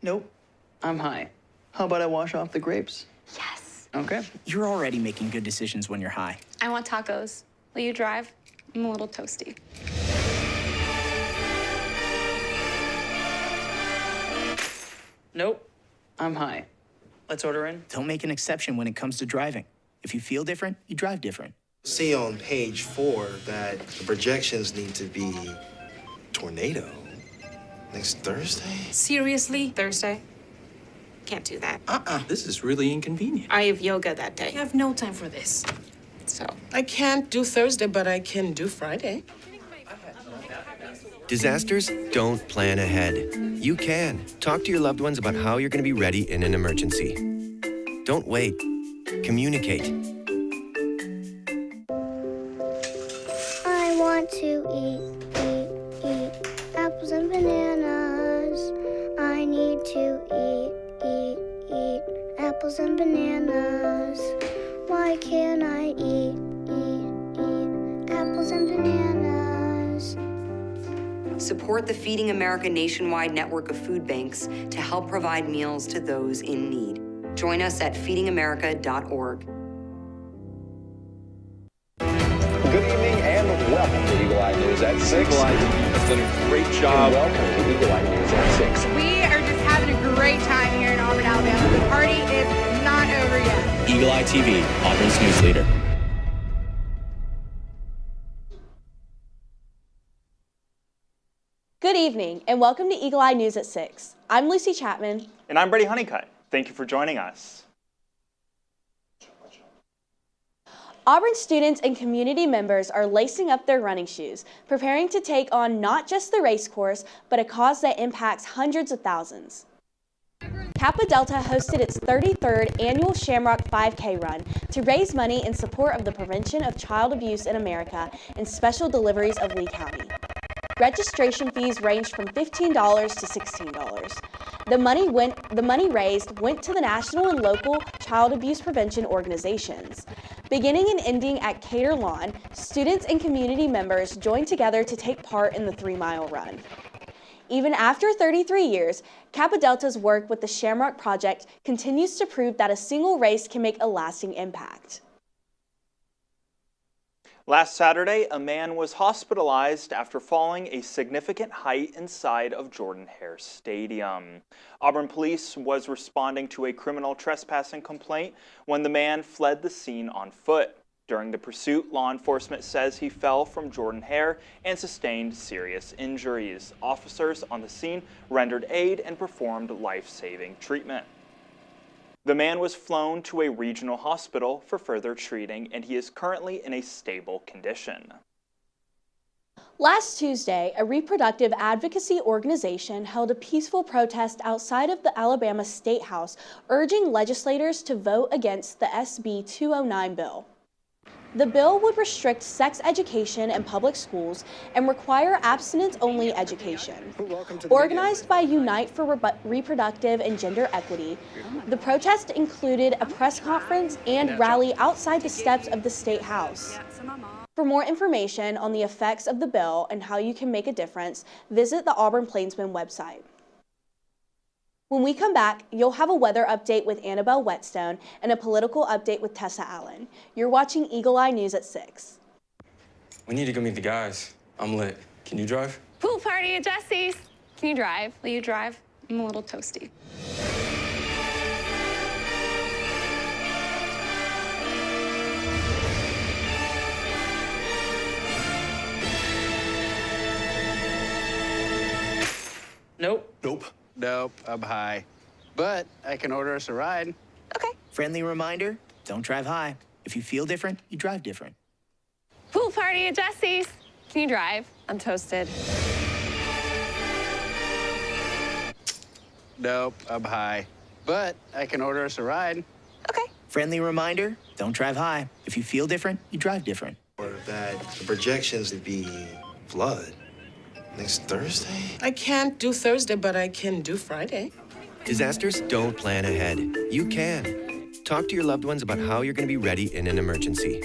Nope. I'm high. How about I wash off the grapes? Yes. Okay. You're already making good decisions when you're high. I want tacos. Will you drive? I'm a little toasty. Nope. I'm high. Let's order in. Don't make an exception when it comes to driving. If you feel different, you drive different. See on page 4 that the projections need to be tornado next Thursday. Seriously? Thursday? Can't do that. This is really inconvenient. I have yoga that day. I have no time for this. So, I can't do Thursday, but I can do Friday. Disasters don't plan ahead. You can. Talk to your loved ones about how you're going to be ready in an emergency. Don't wait. Communicate. I want to eat apples and bananas. I need to eat apples and bananas. Why can't I eat apples and bananas? Support the Feeding America nationwide network of food banks to help provide meals to those in need. Join us at feedingamerica.org. Good evening and welcome to Eagle Eye News at 6. Eagle Eye has done a great job. And welcome to Eagle Eye News at 6. We are just having a great time here in Auburn, Alabama. The party is not over yet. Eagle Eye TV, Auburn's news leader. Good evening and welcome to Eagle Eye News at 6. I'm Lucy Chapman. And I'm Brady Honeycutt. Thank you for joining us. Auburn students and community members are lacing up their running shoes, preparing to take on not just the race course, but a cause that impacts hundreds of thousands. Kappa Delta hosted its 33rd annual Shamrock 5K run to raise money in support of the prevention of child abuse in America and special deliveries of Lee County. Registration fees ranged from $15 to $16. The money raised went to the national and local child abuse prevention organizations. Beginning and ending at Cater Lawn, students and community members joined together to take part in the 3-mile run. Even after 33 years, Kappa Delta's work with the Shamrock Project continues to prove that a single race can make a lasting impact. Last Saturday, a man was hospitalized after falling a significant height inside of Jordan-Hare Stadium. Auburn police was responding to a criminal trespassing complaint when the man fled the scene on foot. During the pursuit, law enforcement says he fell from Jordan-Hare and sustained serious injuries. Officers on the scene rendered aid and performed life-saving treatment. The man was flown to a regional hospital for further treating, and he is currently in a stable condition. Last Tuesday, a reproductive advocacy organization held a peaceful protest outside of the Alabama State House, urging legislators to vote against the SB 209 bill. The bill would restrict sex education in public schools and require abstinence-only education. Organized by Unite for Reproductive and Gender Equity, the protest included a press conference and rally outside the steps of the State House. For more information on the effects of the bill and how you can make a difference, visit the Auburn Plainsman website. When we come back, you'll have a weather update with Annabelle Whetstone and a political update with Tessa Allen. You're watching Eagle Eye News at 6. We need to go meet the guys. I'm lit. Can you drive? Pool party at Jesse's. Can you drive? Will you drive? I'm a little toasty. Nope. Nope, I'm high. But I can order us a ride. Okay. Friendly reminder, don't drive high. If you feel different, you drive different. Pool party at Jesse's. Can you drive? I'm toasted. Nope, I'm high. But I can order us a ride. Okay. Friendly reminder, don't drive high. If you feel different, you drive different. Or that the projections would be flood next Thursday. I can't do Thursday, but I can do Friday. Disasters don't plan ahead. You can. Talk to your loved ones about how you're going to be ready in an emergency.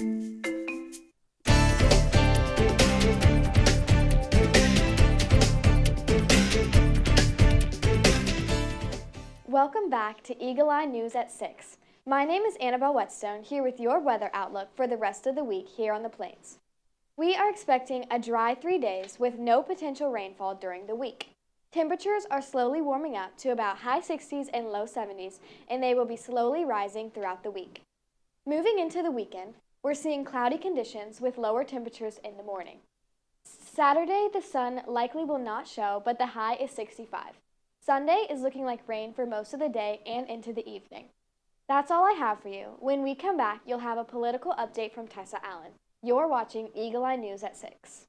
Welcome back to Eagle Eye News at 6. My name is Annabelle Whetstone, here with your weather outlook for the rest of the week here on the Plains. We are expecting a dry 3 days with no potential rainfall during the week. Temperatures are slowly warming up to about high 60s and low 70s, and they will be slowly rising throughout the week. Moving into the weekend, we're seeing cloudy conditions with lower temperatures in the morning. Saturday, the sun likely will not show, but the high is 65. Sunday is looking like rain for most of the day and into the evening. That's all I have for you. When we come back, you'll have a political update from Tessa Allen. You're watching Eagle Eye News at 6.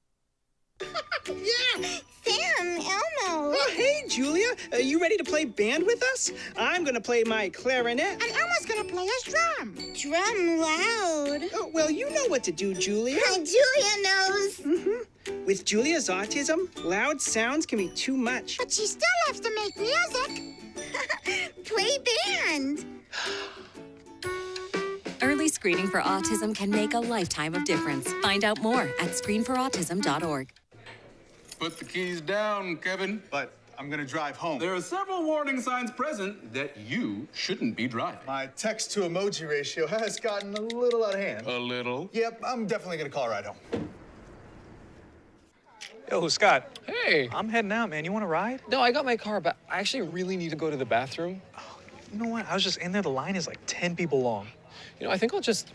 Yeah! Sam, Elmo! Oh, hey, Julia. Are you ready to play band with us? I'm going to play my clarinet. And Elmo's gonna play his drum. Drum loud. Oh, well, you know what to do, Julia. Julia knows. Mm-hmm. With Julia's autism, loud sounds can be too much. But she still loves to make music. Play band. Early screening for autism can make a lifetime of difference. Find out more at screenforautism.org. Put the keys down, Kevin. But I'm gonna drive home. There are several warning signs present that you shouldn't be driving. My text-to-emoji ratio has gotten a little out of hand. A little? Yep, I'm definitely gonna call a ride home. Yo, Scott. Hey. I'm heading out, man. You want to ride? No, I got my car, but I actually really need to go to the bathroom. Oh, you know what? I was just in there. The line is like 10 people long. You know, I think I'll just...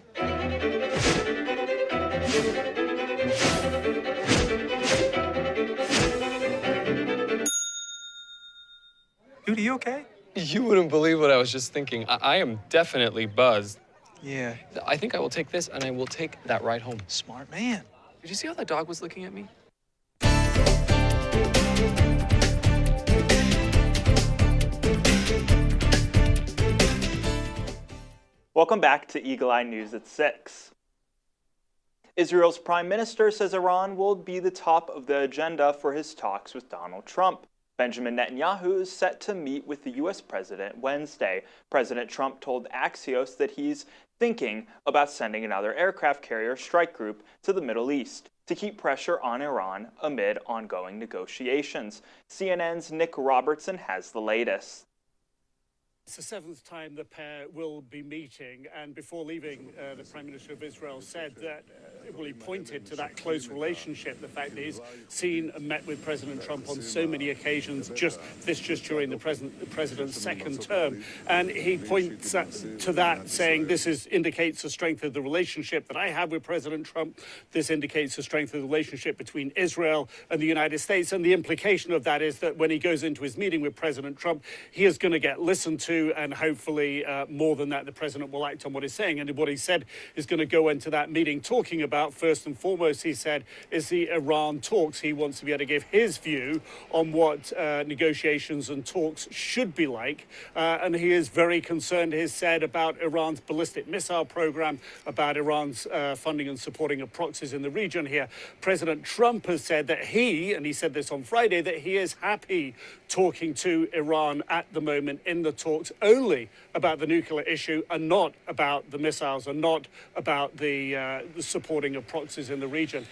Dude, are you okay? You wouldn't believe what I was just thinking. I am definitely buzzed. Yeah. I think I will take this, and I will take that ride home. Smart man. Did you see how that dog was looking at me? Welcome back to Eagle Eye News at 6. Israel's prime minister says Iran will be the top of the agenda for his talks with Donald Trump. Benjamin Netanyahu is set to meet with the U.S. president Wednesday. President Trump told Axios that he's thinking about sending another aircraft carrier strike group to the Middle East to keep pressure on Iran amid ongoing negotiations. CNN's Nick Robertson has the latest. It's the seventh time the pair will be meeting, and before leaving, the Prime Minister of Israel said that, he pointed to that close relationship, the fact that he's seen and met with President Trump on so many occasions, just during the president's second term. And he points to that, saying this indicates the strength of the relationship that I have with President Trump. This indicates the strength of the relationship between Israel and the United States. And the implication of that is that when he goes into his meeting with President Trump, he is going to get listened to, and hopefully more than that, the president will act on what he's saying. And what he said is going to go into that meeting talking about, first and foremost, he said, is the Iran talks. He wants to be able to give his view on what negotiations and talks should be like. And he is very concerned, he has said, about Iran's ballistic missile program, about Iran's funding and supporting of proxies in the region here. President Trump has said that and he said this on Friday, that he is happy talking to Iran at the moment in the talks only about the nuclear issue and not about the missiles and not about the supporting of proxies in the region.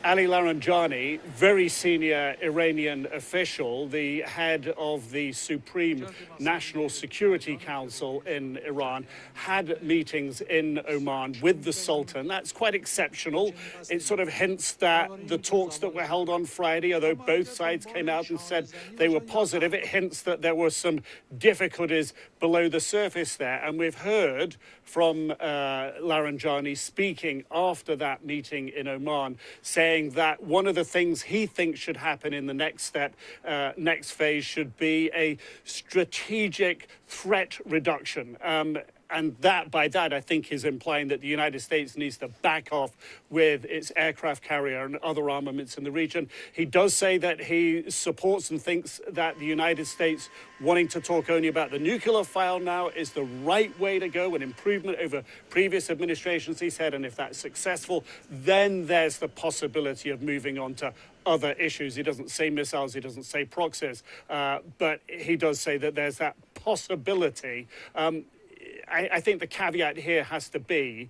Ali Laranjani, very senior Iranian official, the head of the Supreme National Security Council in Iran, had meetings in Oman with the Sultan. That's quite exceptional. It sort of hints that the talks that were held on Friday, although both sides came out and said they were positive, it hints that there were some difficulties below the surface there. And we've heard from Laranjani speaking after that meeting in Oman, saying that one of the things he thinks should happen in the next step, next phase, should be a strategic threat reduction. And by that, I think, is implying that the United States needs to back off with its aircraft carrier and other armaments in the region. He does say that he supports and thinks that the United States wanting to talk only about the nuclear file now is the right way to go, an improvement over previous administrations, he said. And if that's successful, then there's the possibility of moving on to other issues. He doesn't say missiles, he doesn't say proxies, but he does say that there's that possibility. I think the caveat here has to be,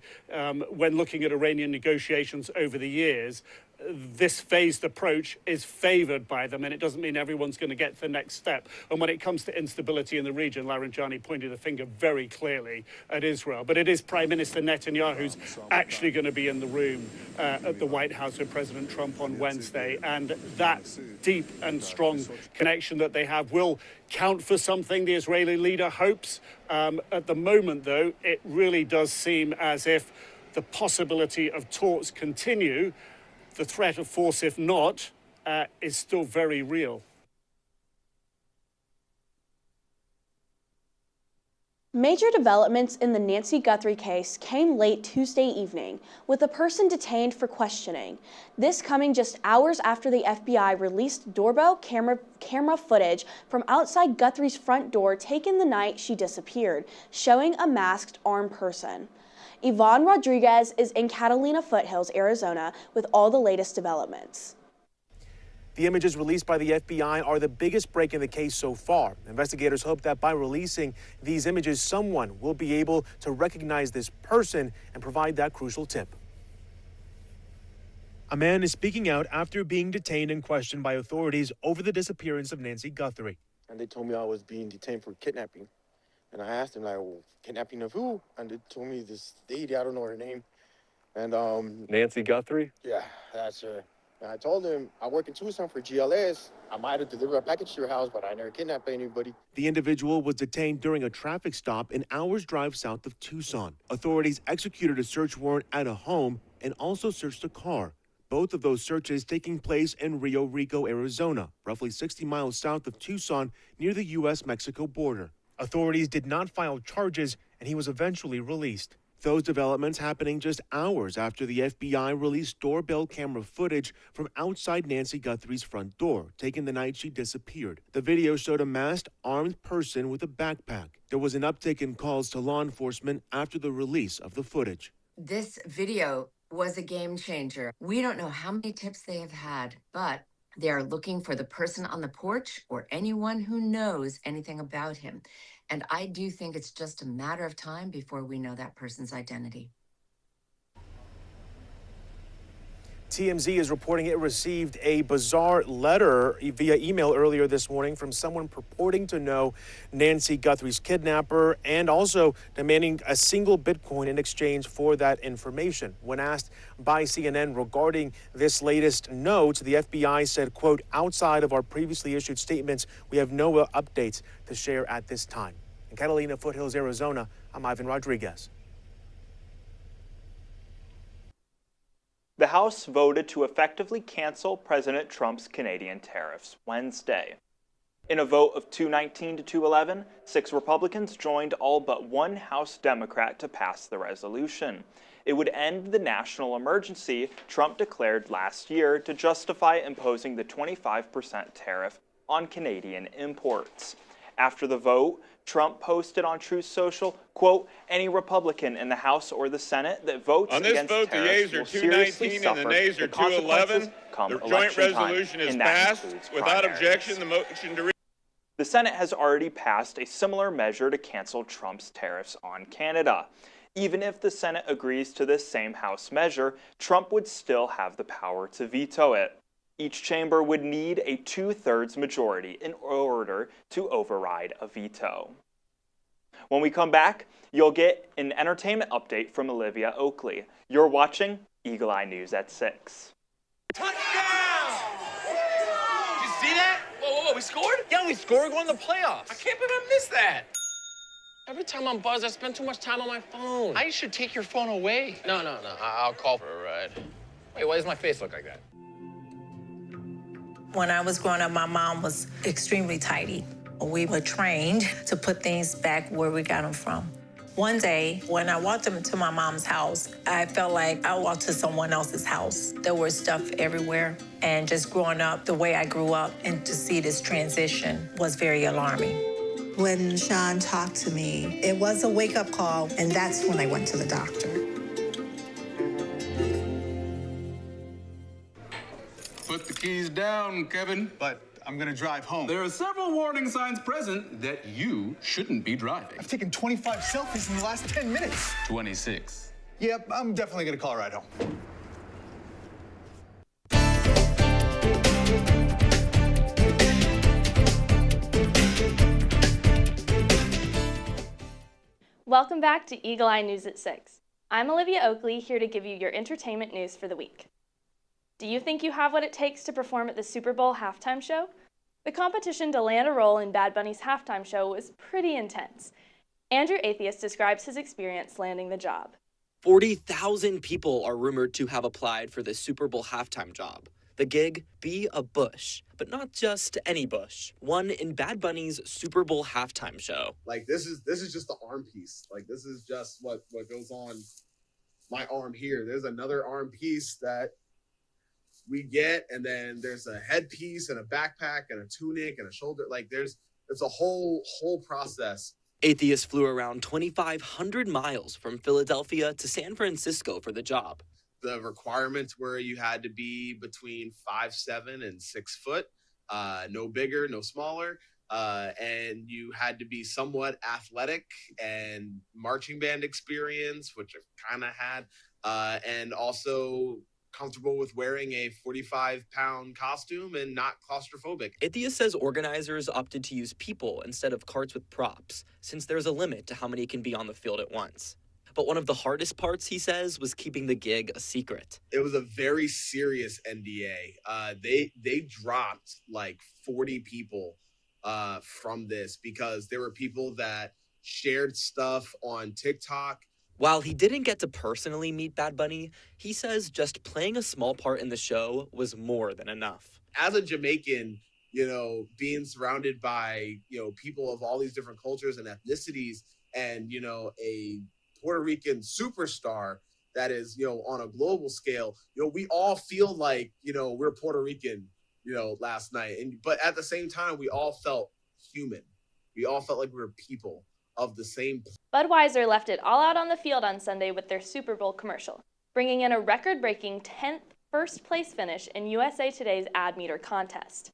when looking at Iranian negotiations over the years, this phased approach is favored by them, and it doesn't mean everyone's going to get to the next step. And when it comes to instability in the region, Laranjani pointed a finger very clearly at Israel. But it is Prime Minister Netanyahu who's actually going to be in the room at the White House with President Trump on Wednesday. And that deep and strong connection that they have will count for something, the Israeli leader hopes. At the moment, though, it really does seem as if the possibility of talks continue. The threat of force, if not, is still very real. Major developments in the Nancy Guthrie case came late Tuesday evening, with a person detained for questioning. This coming just hours after the FBI released doorbell camera footage from outside Guthrie's front door taken the night she disappeared, showing a masked armed person. Yvonne Rodriguez is in Catalina Foothills, Arizona, with all the latest developments. The images released by the FBI are the biggest break in the case so far. Investigators hope that by releasing these images, someone will be able to recognize this person and provide that crucial tip. A man is speaking out after being detained and questioned by authorities over the disappearance of Nancy Guthrie. And they told me I was being detained for kidnapping. And I asked him, like, well, kidnapping of who? And they told me this lady, I don't know her name. And, Nancy Guthrie? Yeah, that's her. And I told him, I work in Tucson for GLS. I might have delivered a package to your house, but I never kidnapped anybody. The individual was detained during a traffic stop an hour's drive south of Tucson. Authorities executed a search warrant at a home and also searched a car. Both of those searches taking place in Rio Rico, Arizona, roughly 60 miles south of Tucson, near the U.S.-Mexico border. Authorities did not file charges, and he was eventually released. Those developments happening just hours after the FBI released doorbell camera footage from outside Nancy Guthrie's front door, taken the night she disappeared. The video showed a masked, armed person with a backpack. There was an uptick in calls to law enforcement after the release of the footage. This video was a game changer. We don't know how many tips they have had, but they are looking for the person on the porch or anyone who knows anything about him. And I do think it's just a matter of time before we know that person's identity. TMZ is reporting it received a bizarre letter via email earlier this morning from someone purporting to know Nancy Guthrie's kidnapper and also demanding a single Bitcoin in exchange for that information. When asked by CNN regarding this latest note, the FBI said, quote, outside of our previously issued statements, we have no updates to share at this time. In Catalina Foothills, Arizona, I'm Ivan Rodriguez. The House voted to effectively cancel President Trump's Canadian tariffs Wednesday. In a vote of 219 to 211, 6 Republicans joined all but 1 House Democrat to pass the resolution. It would end the national emergency Trump declared last year to justify imposing the 25% tariff on Canadian imports. After the vote, Trump posted on Truth Social, quote, any Republican in the House or the Senate that votes against vote, tariffs the yeas are will seriously 219 and suffer the nays are the consequences 211. come The joint election time, resolution is and that passed. includes Without primaries. objection, the motion to The Senate has already passed a similar measure to cancel Trump's tariffs on Canada. Even if the Senate agrees to this same House measure, Trump would still have the power to veto it. Each chamber would need a 2/3 majority in order to override a veto. When we come back, you'll get an entertainment update from Olivia Oakley. You're watching Eagle Eye News at 6. Touchdown! Did you see that? Whoa, we scored? Yeah, we scored. We're going to the playoffs. I can't believe I missed that. Every time I'm buzzed, I spend too much time on my phone. I should take your phone away. No. I'll call for a ride. Wait, why does my face look like that? When I was growing up, my mom was extremely tidy. We were trained to put things back where we got them from. One day, when I walked into my mom's house, I felt like I walked to someone else's house. There was stuff everywhere. And just growing up the way I grew up and to see this transition was very alarming. When Sean talked to me, it was a wake-up call, and that's when I went to the doctor. Put the keys down, Kevin. But I'm gonna drive home. There are several warning signs present that you shouldn't be driving. I've taken 25 selfies in the last 10 minutes. 26. Yep, I'm definitely gonna call a ride home. Welcome back to Eagle Eye News at 6. I'm Olivia Oakley, here to give you your entertainment news for the week. Do you think you have what it takes to perform at the Super Bowl halftime show? The competition to land a role in Bad Bunny's halftime show was pretty intense. Andrew Atheist describes his experience landing the job. 40,000 people are rumored to have applied for the Super Bowl halftime job. The gig, be a Bush, but not just any Bush. One in Bad Bunny's Super Bowl halftime show. Like this is just the arm piece. Like this is just what goes on my arm here. There's another arm piece that we get, and then there's a headpiece and a backpack and a tunic and a shoulder. Like it's a whole process. Atheist flew around 2,500 miles from Philadelphia to San Francisco for the job. The requirements were you had to be between 5'7" and 6 foot, no bigger, no smaller, and you had to be somewhat athletic and marching band experience, which I kind of had, and also comfortable with wearing a 45-pound costume and not claustrophobic. Atheist says organizers opted to use people instead of carts with props, since there's a limit to how many can be on the field at once. But one of the hardest parts, he says, was keeping the gig a secret. It was a very serious NDA. They dropped like 40 people from this because there were people that shared stuff on TikTok. While he didn't get to personally meet Bad Bunny, he says just playing a small part in the show was more than enough. As a Jamaican, being surrounded by, people of all these different cultures and ethnicities and, a Puerto Rican superstar that is, on a global scale, we all feel like, we're Puerto Rican, last night. But at the same time, we all felt human. We all felt like we were people of the same. Budweiser left it all out on the field on Sunday with their Super Bowl commercial, bringing in a record-breaking 10th first-place finish in USA Today's Ad Meter contest.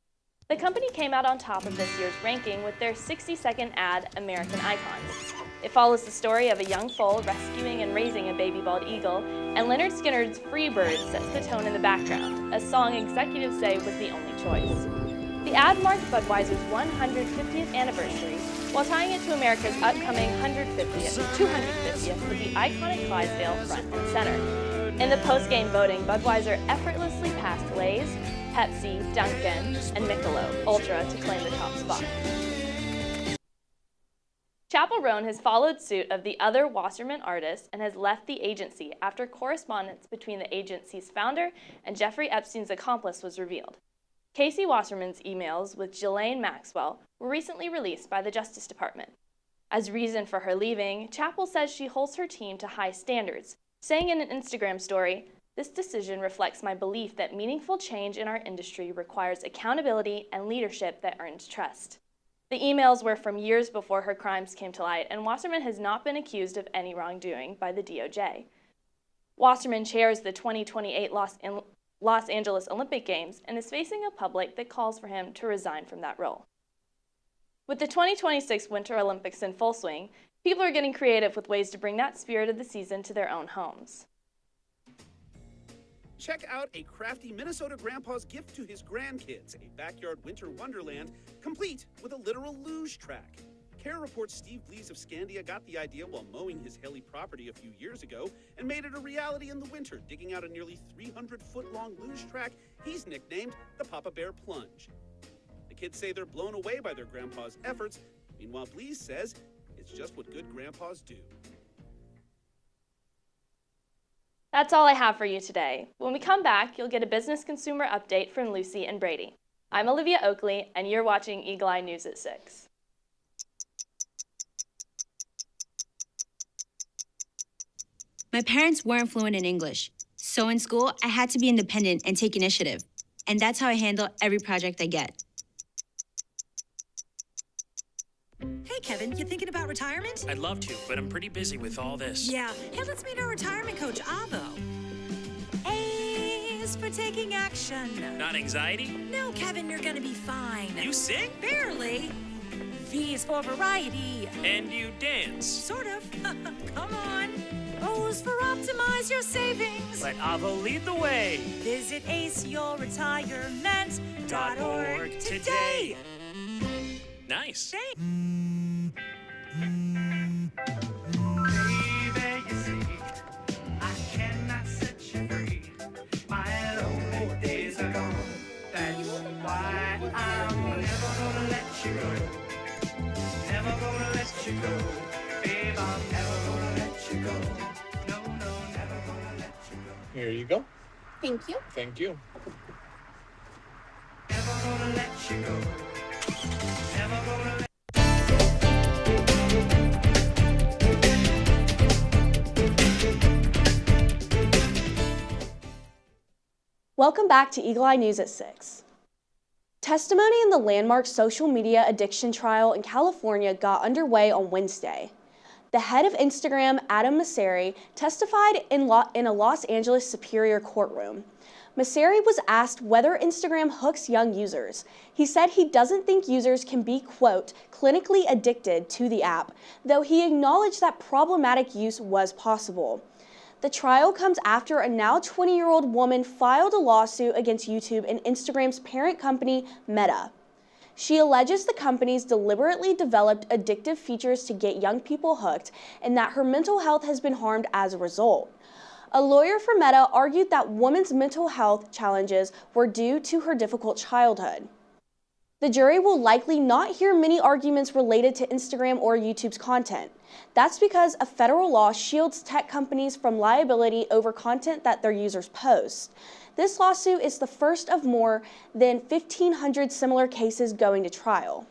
The company came out on top of this year's ranking with their 60-second ad, American Icons. It follows the story of a young foal rescuing and raising a baby bald eagle, and Leonard Skinner's Free Bird sets the tone in the background, a song executives say was the only choice. The ad marked Budweiser's 150th anniversary, while tying it to America's upcoming 150th, 250th with the iconic Clydesdale front and center. In the post-game voting, Budweiser effortlessly passed Lay's, Pepsi, Dunkin', and Michelob Ultra to claim the top spot. Chappell Roan has followed suit of the other Wasserman artists and has left the agency after correspondence between the agency's founder and Jeffrey Epstein's accomplice was revealed. Casey Wasserman's emails with Ghislaine Maxwell were recently released by the Justice Department. As reason for her leaving, Chappell says she holds her team to high standards, saying in an Instagram story, "This decision reflects my belief that meaningful change in our industry requires accountability and leadership that earns trust." The emails were from years before her crimes came to light, and Wasserman has not been accused of any wrongdoing by the DOJ. Wasserman chairs the 2028 Los Angeles Olympic Games and is facing a public that calls for him to resign from that role. With the 2026 Winter Olympics in full swing, people are getting creative with ways to bring that spirit of the season to their own homes. Check out a crafty Minnesota grandpa's gift to his grandkids, a backyard winter wonderland complete with a literal luge track. Care reports Steve Blees of Scandia got the idea while mowing his hilly property a few years ago and made it a reality in the winter, digging out a nearly 300-foot-long luge track he's nicknamed the Papa Bear Plunge. The kids say they're blown away by their grandpa's efforts. Meanwhile, Blees says it's just what good grandpas do. That's all I have for you today. When we come back, you'll get a business consumer update from Lucy and Brady. I'm Olivia Oakley, and you're watching Eagle Eye News at 6. My parents weren't fluent in English, so in school, I had to be independent and take initiative. And that's how I handle every project I get. Hey, Kevin, you thinking about retirement? I'd love to, but I'm pretty busy with all this. Yeah. Hey, let's meet our retirement coach, Avo. A is for taking action. Not anxiety? No, Kevin, you're gonna be fine. You sing? Barely. V is for variety. And you dance? Sort of. Come on. O is for optimize your savings. Let Avo lead the way. Visit aceyourretirement.org today. Nice. Here you go. Thank you. Thank you. Welcome back to Eagle Eye News at 6. Testimony in the landmark social media addiction trial in California got underway on Wednesday. The head of Instagram, Adam Mosseri, testified in a Los Angeles Superior Courtroom. Mosseri was asked whether Instagram hooks young users. He said he doesn't think users can be, quote, clinically addicted to the app, though he acknowledged that problematic use was possible. The trial comes after a now 20-year-old woman filed a lawsuit against YouTube and Instagram's parent company, Meta. She alleges the companies deliberately developed addictive features to get young people hooked and that her mental health has been harmed as a result. A lawyer for Meta argued that women's mental health challenges were due to her difficult childhood. The jury will likely not hear many arguments related to Instagram or YouTube's content. That's because a federal law shields tech companies from liability over content that their users post. This lawsuit is the first of more than 1,500 similar cases going to trial.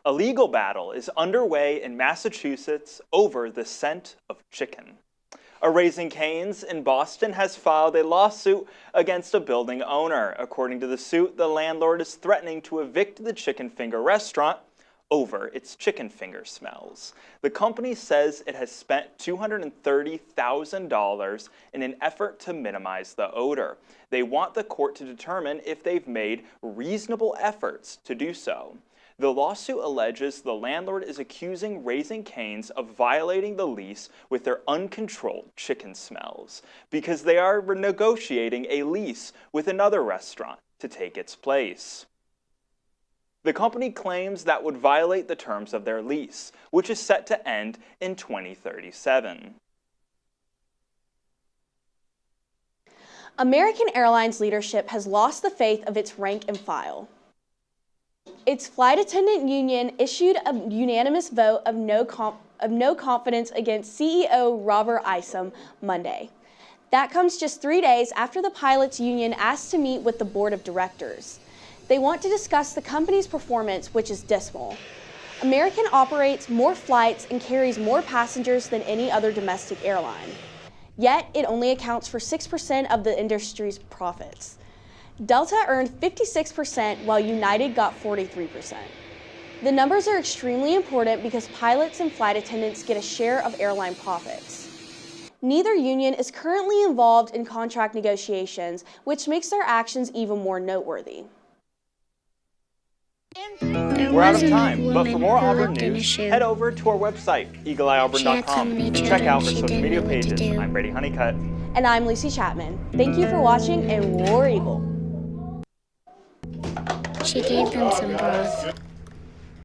A legal battle is underway in Massachusetts over the scent of chicken. A Raising Cane's in Boston has filed a lawsuit against a building owner. According to the suit, the landlord is threatening to evict the Chicken Finger restaurant over its chicken finger smells. The company says it has spent $230,000 in an effort to minimize the odor. They want the court to determine if they've made reasonable efforts to do so. The lawsuit alleges the landlord is accusing Raising Cane's of violating the lease with their uncontrolled chicken smells because they are negotiating a lease with another restaurant to take its place. The company claims that would violate the terms of their lease, which is set to end in 2037. American Airlines leadership has lost the faith of its rank and file. Its flight attendant union issued a unanimous vote of no confidence against CEO Robert Isom Monday. That comes just 3 days after the pilots union asked to meet with the board of directors. They want to discuss the company's performance, which is dismal. American operates more flights and carries more passengers than any other domestic airline. Yet, it only accounts for 6% of the industry's profits. Delta earned 56% while United got 43%. The numbers are extremely important because pilots and flight attendants get a share of airline profits. Neither union is currently involved in contract negotiations, which makes their actions even more noteworthy. We're out of time, but for more Auburn news, head over to our website, eagleeyeauburn.com, to check out our social media pages. I'm Brady Honeycutt. And I'm Lucy Chapman. Thank you for watching, and War Eagle. She gave them some broth.